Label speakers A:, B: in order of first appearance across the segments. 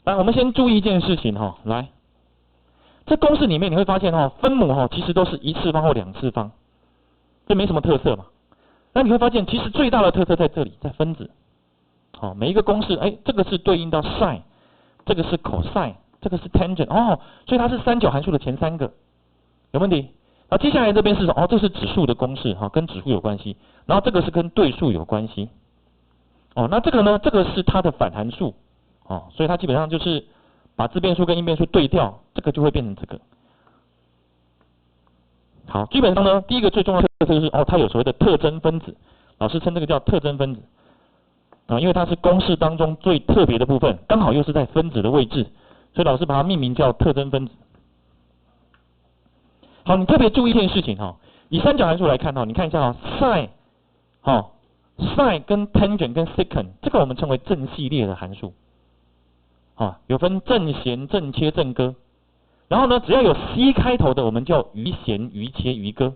A: 来，我们先注意一件事情哈，来，这公式里面你会发现哈，分母哈其实都是一次方或两次方，这没什么特色嘛。那你会发现，其实最大的特色在这里，在分子。好，每一个公式，哎，这个是对应到 sin， 这个是 cos， 这个是 tangent， 哦，所以它是三角函数的前三个，有问题？好，接下来这边是什么？哦，这是指数的公式，哈，跟指数有关系。然后这个是跟对数有关系。哦，那这个呢？这个是它的反函数，哦，所以它基本上就是把自变数跟因变数对调，这个就会变成这个。好，基本上呢，第一个最重要的特色就是哦，它有所谓的特征分子，老师称这个叫特征分子啊，因为它是公式当中最特别的部分，刚好又是在分子的位置，所以老师把它命名叫特征分子。好，你特别注意一件事情哈，以三角函数来看哈，你看一下哈 ，sin， 好 ，sin 跟 tangent 跟 secant， 这个我们称为正系列的函数，啊，有分正弦、正切、正割。然后呢，只要有 C 开头的，我们叫余弦、余切、余割。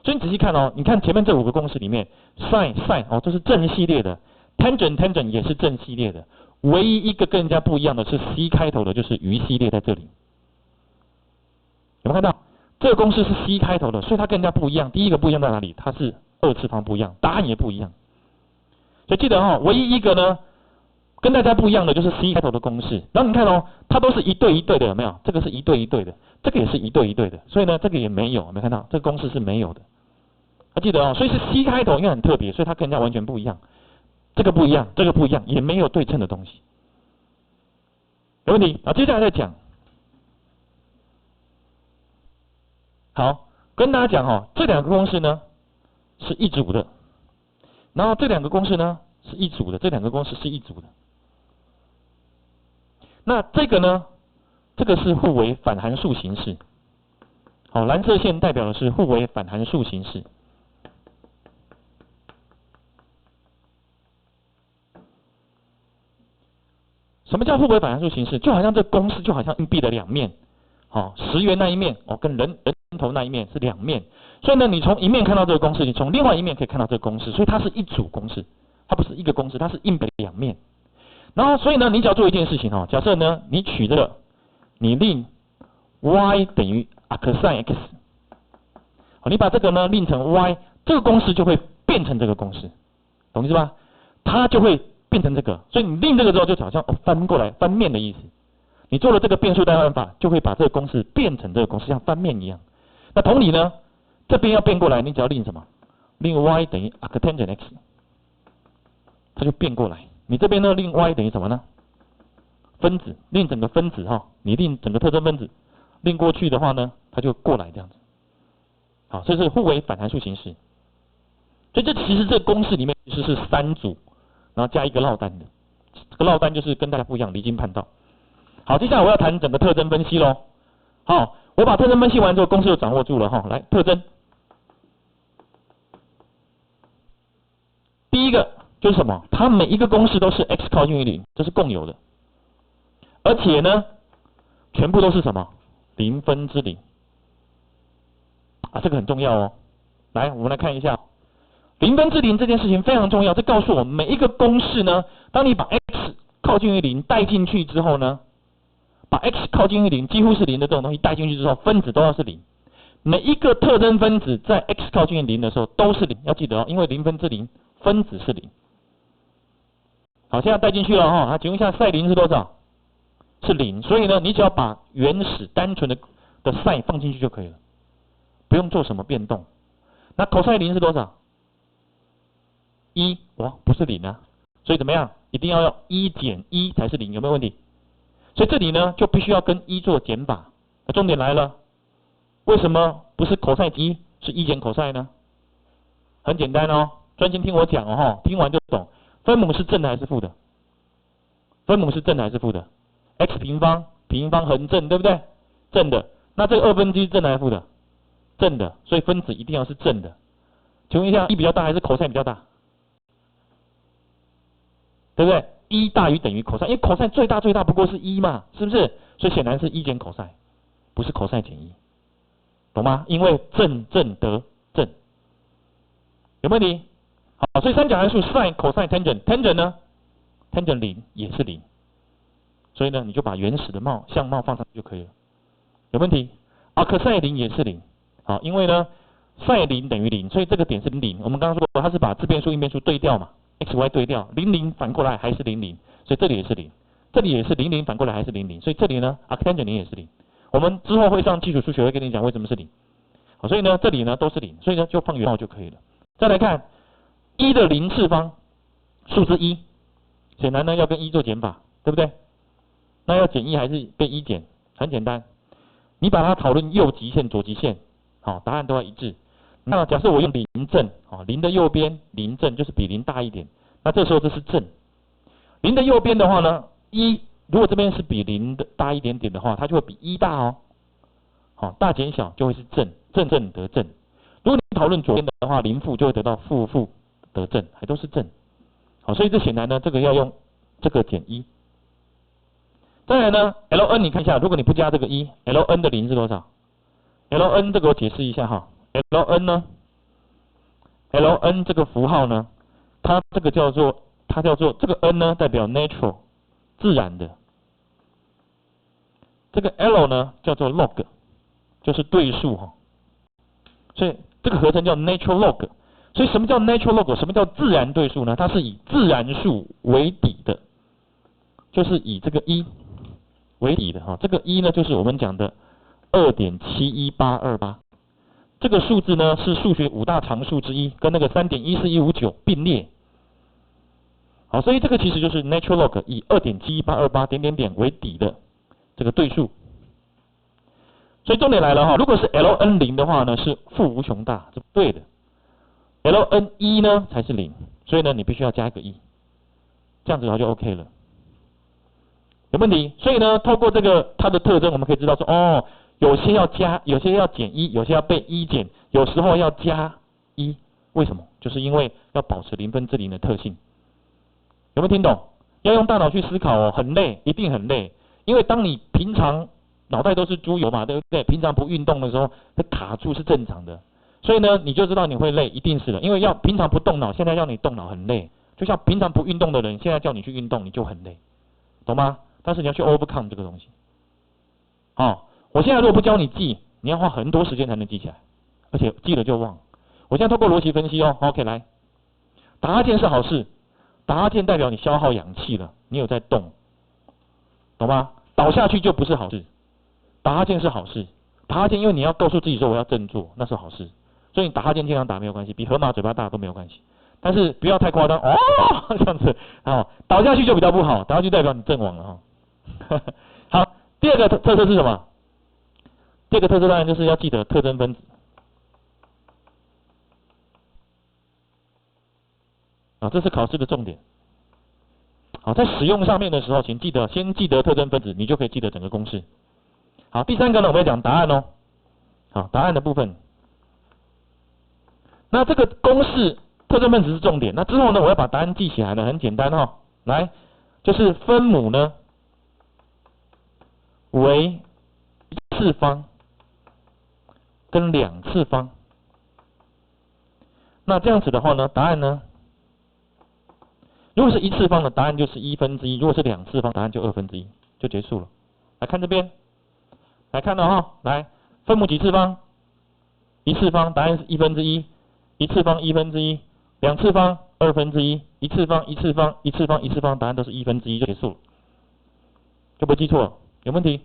A: 所以你仔细看哦，你看前面这5个公式里面 ，sin 哦，这是正系列的 ，tangent 也是正系列的，唯一一个跟人家不一样的是 C 开头的，就是余系列在这里。有没有看到？这个公式是 C 开头的，所以它跟人家不一样。第一个不一样在哪里？它是二次方不一样，答案也不一样。所以记得哦，唯一一个呢，跟大家不一样的就是 C 开头的公式，然后你看哦，它都是一对一对的，有没有？这个是一对一对的，这个也是一对一对的，所以呢，这个也没有，没看到？这个公式是没有的。记得哦，所以是 C 开头，因为很特别，所以它跟人家完全不一样。这个不一样，这个不一样，也没有对称的东西。有问题？好，接下来再讲。好，跟大家讲哦，这2个公式呢是一组的，然后这2个公式呢是一组的，这2个公式是一组的。那这个呢，这个是互为反函数形式。好，蓝色线代表的是互为反函数形式。什么叫互为反函数形式？就好像这公式就好像硬币的2面，好，10元那一面哦，跟人头那一面是2面，所以呢，你从一面看到这个公式，你从另外一面可以看到这个公式，所以它是一组公式，它不是一个公式，它是硬币的2面。然后，所以呢，你只要做一件事情哦，假设呢，你取这个，你令 y 等于 arcsin x， 好，你把这个呢令成 y， 这个公式就会变成这个公式，懂意思吧？它就会变成这个，所以你令这个之后就好像翻过来翻面的意思。你做了这个变数代换法，就会把这个公式变成这个公式，像翻面一样。那同理呢，这边要变过来，你只要令什么？令 y 等于 arctangent x， 它就变过来。你这边呢，令 y 等于什么呢？分子，令整个分子哈，你令整个特征分子，令过去的话呢，它就过来这样子。好，这是互为反函数形式。所以这其实这个公式里面其实是3组，然后加一个落单的。这个落单就是跟大家不一样，离经叛道。好，接下来我要谈整个特征分析咯。好，我把特征分析完之后，公式就掌握住了哈。来，特征，第一个就是什么？它每一个公式都是 x 靠近于0，这是共有的。而且呢，全部都是什么？0分之0。啊，这个很重要哦。来，我们来看一下，0分之0这件事情非常重要。这告诉我们每一个公式呢，当你把 x 靠近于0带进去之后呢，把 x 靠近于0，几乎是0的这种东西带进去之后，分子都要是0。每一个特征分子在 x 靠近于0的时候都是0，要记得哦，因为0分之0，分子是0。好，现在带进去了哈。好，请问一下 sin 0是多少？是0。所以呢，你只要把原始单纯的 sin 放进去就可以了，不用做什么变动。那 cos 0是多少？1，哇，不是0啊。所以怎么样？一定要用1减1才是0，有没有问题？所以这里呢，就必须要跟1做减法。重点来了，为什么不是 cos 1是1减 cos 呢？很简单哦，专心听我讲哦，听完就懂。分母是正的还是负的？分母是正的还是负的 ？x 平方横正，对不对？正的。那这个2分之1正的还是负的？正的。所以分子一定要是正的。请问一下，1比较大还是 cos 比较大？对不对？1大于等于 cos， 因为 cos 最大不过是1嘛，是不是？所以显然是1减 cos， 不是 cos 减1，懂吗？因为正得正，有没有问题？好，所以三角函数 sin、cos、tangent 呢 ？tangent 0也是0，所以呢，你就把原始的相貌放上去就可以了。有问题？阿克赛0也是0，好，因为呢赛0等于0，所以这个点是0。我们刚刚说过，它是把自变数、因变数对调嘛 ，x y 对调，00反过来还是00，所以这里也是0，这里也是00反过来还是00，所以这里呢 arctangent 0也是0。我们之后会上基础数学会跟你讲为什么是0。好，所以呢这里呢都是0，所以呢就放原貌就可以了。再来看1的0次方，数字1，显然呢要跟1做减法，对不对？那要减1还是被1减？很简单，你把它讨论右极限、左极限，好，答案都要一致。那假设我用0正，啊，0的右边0正就是比0大一点，那这时候这是正。0的右边的话呢，1如果这边是比0的大一点点的话，它就会比1大哦。好，大减小就会是正，正正得正。如果你讨论左边的话，0负就会得到负负得正，还都是正。好，所以这显然呢，这个要用这个减1。再来呢 ，ln 你看一下，如果你不加这个1，ln 的0是多少 ？ln 这个我解释一下哈 ，ln 呢 ，ln 这个符号呢，它这个叫做这个 n 呢代表 natural 自然的，这个 l 呢叫做 log 就是对数哈，所以这个合成叫 natural log。所以什么叫 natural log？ 什么叫自然对数呢？它是以自然数为底的，就是以这个1为底的哈。这个1呢就是我们讲的 2.71828， 这个数字呢是数学5大常数之一，跟那个 3.14159 并列。好，所以这个其实就是 natural log 以 2.71828 点点点为底的这个对数。所以重点来了哈，如果是 ln 0的话呢是负无穷大，是不对的。ln 1呢才是0，所以呢你必须要加一个1，这样子的话就 OK 了。有问题？所以呢透过这个它的特征，我们可以知道说，哦，有些要加，有些要减1，有些要被1减，有时候要加1，为什么？就是因为要保持0/0的特性。有没有听懂？要用大脑去思考哦，很累，一定很累。因为当你平常脑袋都是猪油嘛，对不对？平常不运动的时候，它卡住是正常的。所以呢，你就知道你会累，一定是的。因为要平常不动脑，现在要你动脑很累。就像平常不运动的人，现在叫你去运动，你就很累，懂吗？但是你要去 overcome 这个东西。哦，我现在如果不教你记，你要花很多时间才能记起来，而且记了就忘。我现在透过逻辑分析哦 ，OK， 来，打哈欠是好事。打哈欠代表你消耗氧气了，你有在动，懂吗？倒下去就不是好事。打哈欠是好事，打哈欠因为你要告诉自己说我要振作，那是好事。所以你打哈欠经常打没有关系，比河马嘴巴大都没有关系。但是不要太夸张哦，这样子哦，倒下去就比较不好，倒下去代表你阵亡了哈。好，第二个特色是什么？第二个特色当然就是要记得特征分子。啊，这是考试的重点。好，在使用上面的时候，请记得先记得特征分子，你就可以记得整个公式。好，第三个呢，我们要讲答案哦。好，答案的部分。那这个公式特征分子是重点，那之后呢，我要把答案记起来了，很简单哈。来，就是分母呢为1次方跟2次方。那这样子的话呢，答案呢？如果是1次方的答案就是1/1，如果是2次方答案就1/2，就结束了。来看这边，来看到哈，来分母几次方？1次方答案是1/1， 1次方1/1， 2次方2/1， 1次方1次方1次方1次方答案都是1/1就结束了，就不会记错了，有问题？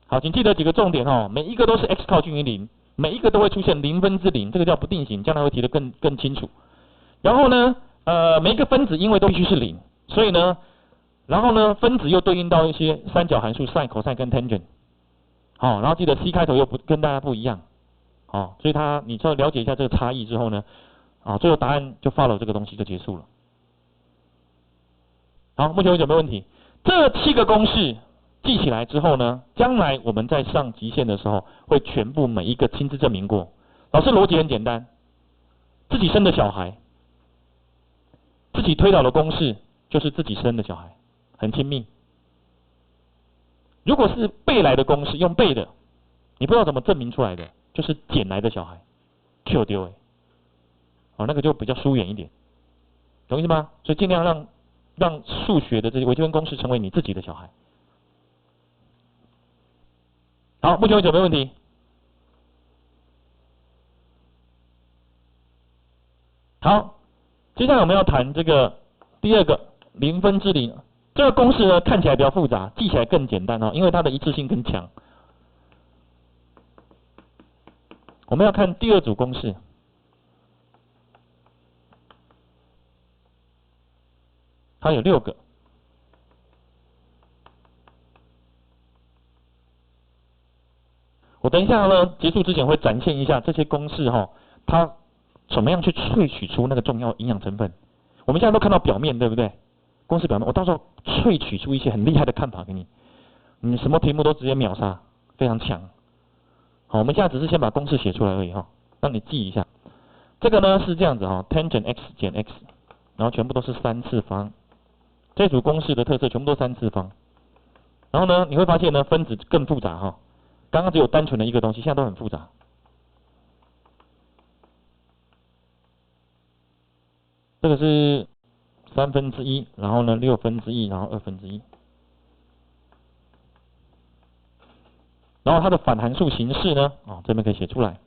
A: 好，请记得几个重点哦，每一个都是 x 靠近于0，每一个都会出现0/0，这个叫不定型，将来会提得更清楚。然后呢？每一个分子因为都必须是0，所以呢，然后呢，分子又对应到一些三角函数 sin、cos 跟 tangent， 好，然后记得 C 开头又跟大家不一样，好，所以你稍微了解一下这个差异之后呢，啊，最后答案就 follow 这个东西就结束了。好，目前为止有没有问题？这7个公式记起来之后呢，将来我们在上极限的时候会全部每一个亲自证明过。老师逻辑很简单，自己生的小孩。自己推导的公式就是自己生的小孩，很亲密。如果是背来的公式，用背的，你不知道怎么证明出来的，就是捡来的小孩 ，Q 丢那个就比较疏远一点，懂意思吗？所以尽量让让数学的这些微积分公式成为你自己的小孩。好，目前为止有没有问题？好，接下来我们要谈这个第二个零分之零。这个公式呢看起来比较复杂，记起来更简单哦，因为它的一致性更强。我们要看第二组公式，它有6个。我等一下呢结束之前会展现一下这些公式它怎么样去萃取出那个重要营养成分。我们现在都看到表面，对不对？公式表面，我到时候萃取出一些很厉害的看法给你，你什么题目都直接秒杀，非常强。好，我们现在只是先把公式写出来而已让你记一下。这个呢是这样子tangent x 减 x， 然后全部都是3次方。这组公式的特色全部都3次方。然后呢，你会发现呢分子更复杂刚刚只有单纯的一个东西，现在都很复杂。这个是1/3，然后呢1/6，然后1/2。然后它的反函数形式呢，这边可以写出来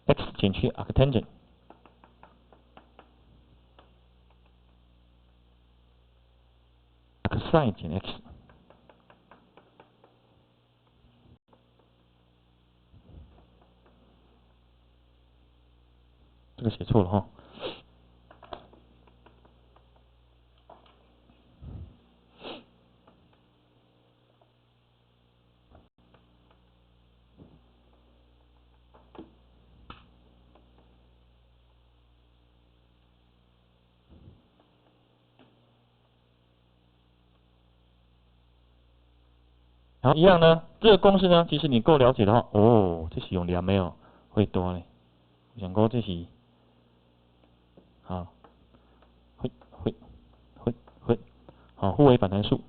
A: ，x 减去 arctangent， arcsine 减 x， 这个写错了好，一样呢，这个公式呢，其实你够了解的话，这是用2没有会多嘞。我想讲这是会互为反函数。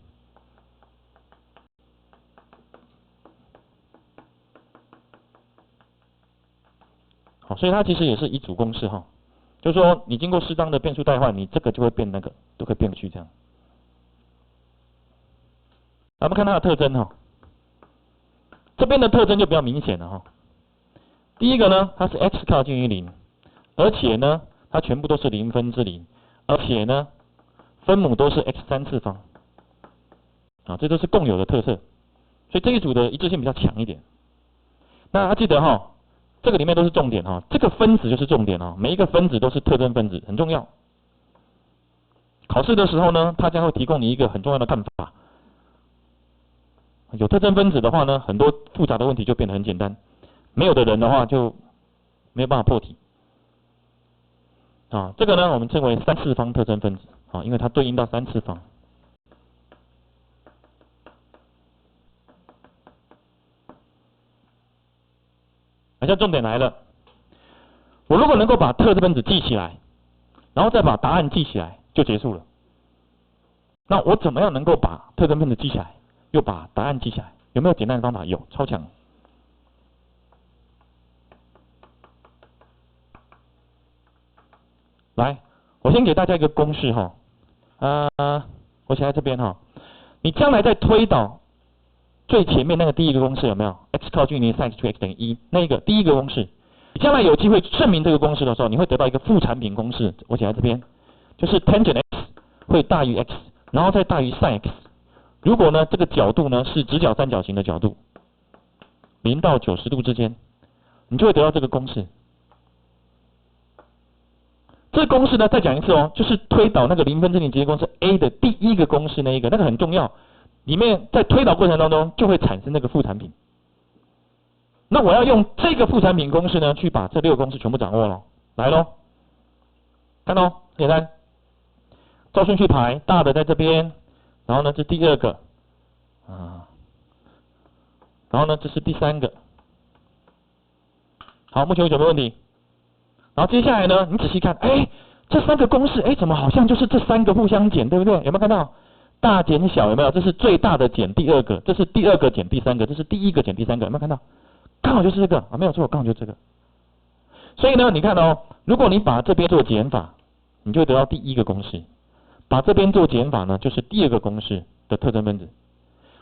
A: 好，所以它其实也是一组公式就是说你经过适当的变数代换，你这个就会变那个，都可以变回去这样。我们看它的特征这边的特征就比较明显了第一个呢，它是 x 靠近于0，而且呢，它全部都是0分之0，而且呢，分母都是 x 3次方。这都是共有的特色，所以这一组的一致性比较强一点。那记得这个里面都是重点这个分子就是重点每一个分子都是特征分子，很重要。考试的时候呢，它将会提供你一个很重要的看法。有特征分子的话呢，很多复杂的问题就变得很简单；没有的人的话就没有办法破题。这个呢我们称为3次方特征分子因为它对应到3次方。好像重点来了，我如果能够把特征分子记起来，然后再把答案记起来，就结束了。那我怎么样能够把特征分子记起来，又把答案记起来？有没有简单的方法？有，超强。来，我先给大家一个公式我写在这边你将来在推导最前面那个第一个公式有没有 ？x 靠近于 sin x 等于1，那个第一个公式，你将来有机会证明这个公式的时候，你会得到一个副产品公式，我写在这边，就是 tangent x 会大于 x， 然后再大于 sin x。如果呢这个角度呢是直角三角形的角度，0到90度之间，你就会得到这个公式。这个公式呢，再讲一次就是推导那个0分之0直接公式 a 的第一个公式那个很重要。里面在推导过程当中就会产生那个副产品。那我要用这个副产品公式呢，去把这6个公式全部掌握了。来咯，看很简单，照顺序排，大的在这边，然后呢这第2个然后呢这是第3个。好，目前为止有没有问题？然后接下来呢，你仔细看，这3个公式，怎么好像就是这3个互相减，对不对？有没有看到？大减小有没有？这是最大的减第2个，这是第2个减第3个，这是第1个减第3个，有没有看到？刚好就是这个没有错，刚好就是这个。所以呢，你看如果你把这边做减法，你就会得到第一个公式。把这边做减法呢，就是第二个公式的特征分子。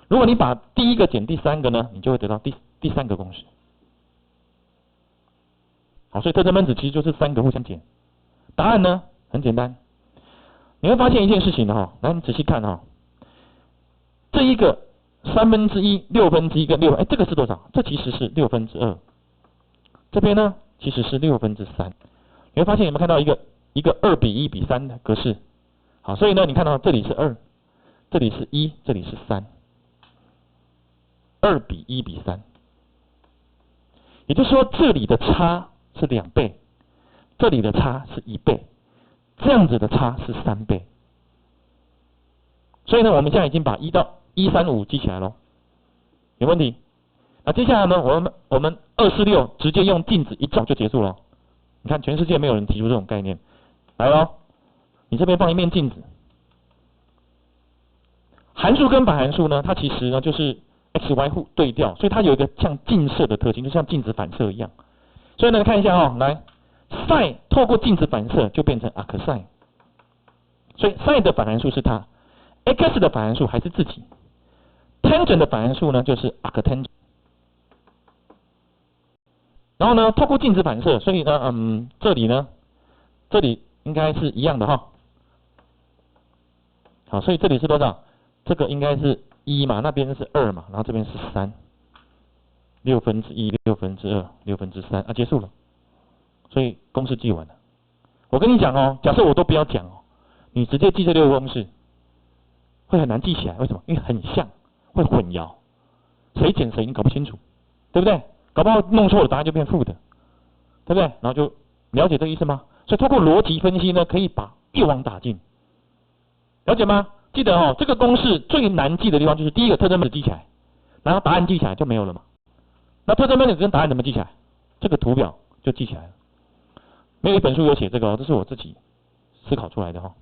A: 如果你把第一个减第三个呢，你就会得到第三个公式。好，所以特征分子其实就是三个互相减。答案呢很简单，你会发现一件事情哈，来你仔细看哈，这一个1/3、1/6跟6，这个是多少？这其实是2/6。这边呢其实是3/6。你会发现有没有看到一个2:1:3的格式？好，所以呢你看到这里是2，这里是1，这里是3，2:1:3。也就是说这里的差是2倍，这里的差是1倍，这样子的差是3倍。所以呢，我们现在已经把1到135记起来了，有问题？那接下来呢，我们246直接用镜子一照就结束了。你看，全世界没有人提出这种概念。来咯，你这边放一面镜子，函数跟反函数呢，它其实呢就是 x、y 互对调，所以它有一个像镜射的特性，就像镜子反射一样。所以呢，看一下哦，来 sin 透过镜子反射就变成 arcsin， 所以 sin 的反函数是它 ，x 的反函数还是自己 ，tangent 的反函数呢就是 arctangent。然后呢，透过镜子反射，所以呢，这里应该是一样的哈。好，所以这里是多少？这个应该是1嘛，那边是2嘛，然后这边是3，1/6、2/6、3啊，结束了。所以公式记完了。我跟你讲哦，假设我都不要讲哦，你直接记这6个公式，会很难记起来。为什么？因为很像，会混淆，谁减谁你搞不清楚，对不对？搞不好弄错了，答案就变负的，对不对？然后就了解这个意思吗？所以通过逻辑分析呢，可以把一网打尽，了解吗？记得哦，这个公式最难记的地方就是第一个特征分子记起来，然后答案记起来就没有了嘛。那特征分子跟答案怎么记起来？这个图表就记起来了。没有一本书有写这个哦，这是我自己思考出来的哈。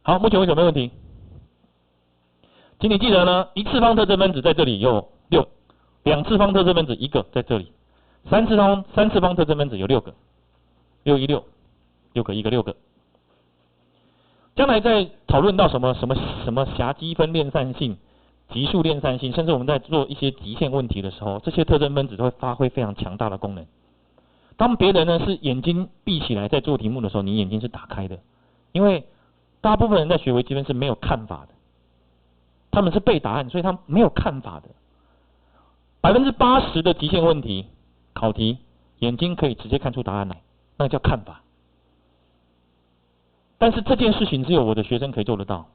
A: 好，目前为止没问题。请你记得呢，一次方特征分子在这里有6，两次方特征分子1个在这里，三次方特征分子有6个，616，6个1个6个。将来在讨论到什么狭积分链散性、级数链散性，甚至我们在做一些极限问题的时候，这些特征分子都会发挥非常强大的功能。当别人呢是眼睛闭起来在做题目的时候，你眼睛是打开的，因为大部分人在学微积分是没有看法的，他们是背答案，所以他没有看法的。80%的极限问题考题，眼睛可以直接看出答案来，那个叫看法。但是这件事情只有我的学生可以做得到。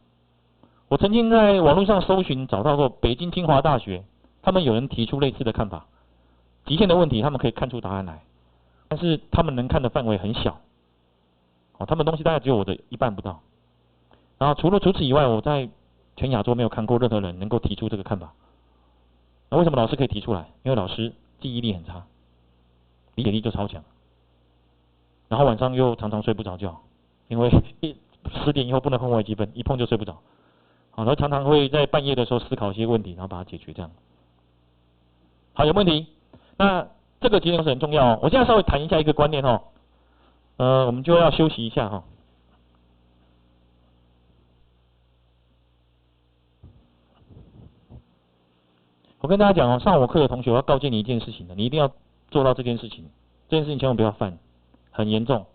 A: 我曾经在网络上搜寻找到过北京清华大学，他们有人提出类似的看法，极限的问题他们可以看出答案来，但是他们能看的范围很小，他们东西大概只有我的1半不到。然后除此以外，我在全亚洲没有看过任何人能够提出这个看法。那为什么老师可以提出来？因为老师记忆力很差，理解力就超强，然后晚上又常常睡不着觉，因为10点以后不能碰微积分，一碰就睡不着。好，然后常常会在半夜的时候思考一些问题，然后把它解决这样。好，有问题？那这个结论是很重要哦。我现在稍微谈一下一个观念哦，我们就要休息一下哈。我跟大家讲哦，上我课的同学，我要告诫你一件事情的，你一定要做到这件事情。这件事情千万不要犯，很严重。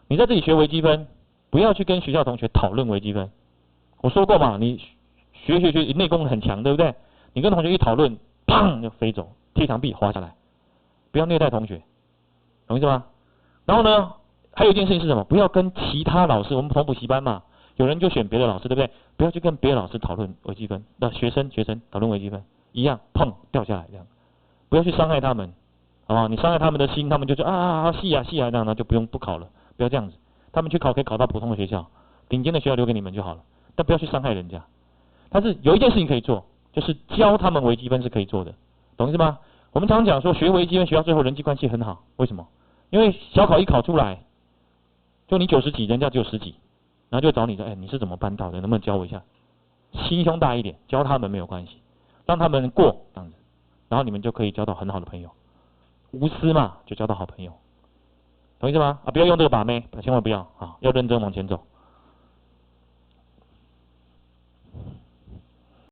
A: 你在这里学微积分，不要去跟学校同学讨论微积分。我说过嘛，你学内功很强，对不对？你跟同学一讨论，砰就飞走，贴墙壁滑下来。不要虐待同学，懂意思吗？然后呢，还有一件事情是什么？不要跟其他老师，我们同补习班嘛，有人就选别的老师，对不对？不要去跟别的老师讨论微积分，那学生讨论微积分。一样，砰掉下来这样，不要去伤害他们，好不好？你伤害他们的心，他们就说细啊这样，那就不考了，不要这样子。他们去考可以考到普通的学校，顶尖的学校留给你们就好了，但不要去伤害人家。但是有一件事情可以做，就是教他们微积分是可以做的，懂意思吗？我们常常讲说学微积分学到最后人际关系很好，为什么？因为小考一考出来，就你90几，人家只有10几，然后就找你说，你是怎么办到的？能不能教我一下？心胸大一点，教他们没有关系。让他们过这样子，然后你们就可以交到很好的朋友，无私嘛，就交到好朋友，懂意思吗？啊，不要用这个把妹，千万不要啊，要认真往前走。